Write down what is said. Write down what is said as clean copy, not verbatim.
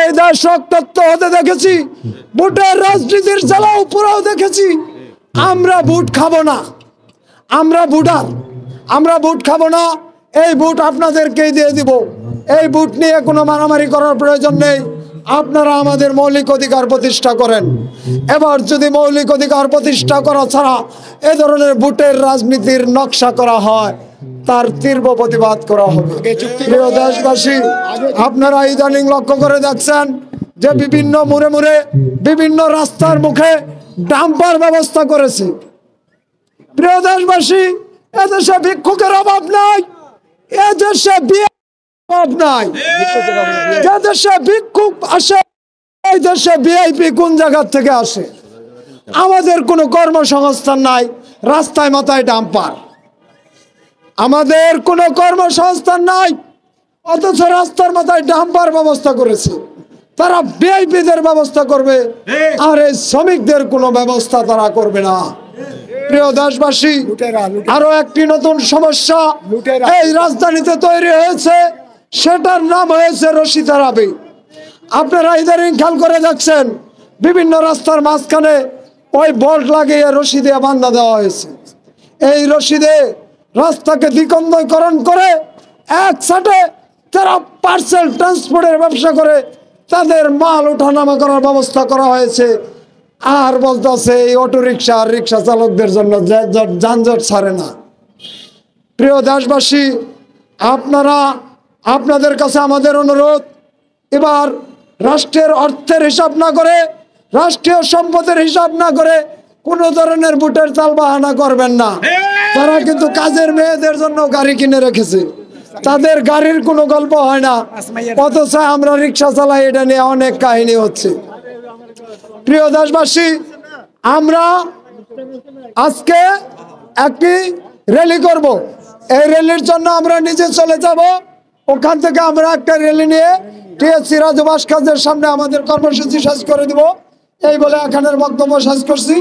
এই দেশ রক্তাক্ত হতে দেখেছি, ভোটের রাজনীতির জ্বালাও পুরাও দেখেছি। আমরা ভোট খাবো না, আমরা ভোটার, আমরা ভোট খাবো না। এই ভোট আপনাদেরকেই দিয়ে দিব। এই ভোট নিয়ে কোনো মারামারি করার প্রয়োজন নেই। আপনারা আমাদের মৌলিক অধিকার প্রতিষ্ঠা করেন। এবার যদি মৌলিক অধিকার প্রতিষ্ঠা করা ছাড়া এ ধরনের ভোটের রাজনীতির নকশা করা হয়, তার তীব্র প্রতিবাদ করা হবে। প্রিয় দেশবাসী, আপনারা ইদানিং লক্ষ্য করে দেখছেন যে বিভিন্ন মোড়ে মোড়ে বিভিন্ন রাস্তার মুখে ডাম্পার ব্যবস্থা করেছে। প্রিয় দেশবাসী, এদেশে ভিক্ষুকের অভাব নাই, এদেশে অভাব নাই। যে দেশে ভিক্ষুক আসে, এই দেশে ভিআইপি কোন জায়গা থেকে আসে? আমাদের কোনো কর্মসংস্থান নাই, রাস্তায় মাথায় ডাম্পার। আমাদের কোনো কর্মসংস্থান নাই, অথচ রাস্তার মাথায় ডাম্পার ব্যবস্থা করেছে। তারা ভিআইপিদের ব্যবস্থা করবে, আর এই শ্রমিকদের কোনো ব্যবস্থা তারা করবে না। প্রিয় দেশবাসী, আরো একটি নতুন সমস্যা এই রাজধানীতে তৈরি হয়েছে, সেটার নাম হয়েছে রশিদারাবি। আপনারা ইদানিং খেয়াল করে দেখছেন বিভিন্ন রাস্তার মাঝখানে ওই বোল্ট লাগিয়ে রশি দিয়ে বান্ধা দেওয়া হয়েছে। এই রশিদে রাস্তাকে দ্বিখণ্ডকরণ করে একসাথে তারা পার্সেল ট্রান্সপোর্টের ব্যবসা করে তাদের মাল ওঠানামা করার ব্যবস্থা করা হয়েছে। আর বলতেছে এই অটো রিক্সা আর রিক্সা চালকদের জন্য যানজট ছাড়ে না। প্রিয় দেশবাসী, আপনাদের কাছে আমাদের অনুরোধ, এবার রাষ্ট্রের অর্থের হিসাব না করে, রাষ্ট্রীয় সম্পদের হিসাব না করে কোন ধরনের ভোটের তাল বাহানা করবেন না। তারা কিন্তু কাজের মেয়েদের জন্য গাড়ি কিনে রেখেছে, তাদের গাড়ির কোনো গল্প হয় না, অথচ আমরা রিক্সা চালাই, এটা নিয়ে অনেক কাহিনী হচ্ছে। প্রিয় দেশবাসী, আমরা আজকে একটি র্যালি করব। এই র্যালির জন্য আমরা নিজে চলে যাব, ওখান থেকে আমরা একটা র্যালি নিয়ে টিএসসি রাজু ভাস্কর্যের সামনে আমাদের কর্মসূচি শেষ করে দিব। এই বলে এখানের বক্তব্য শেষ করছি।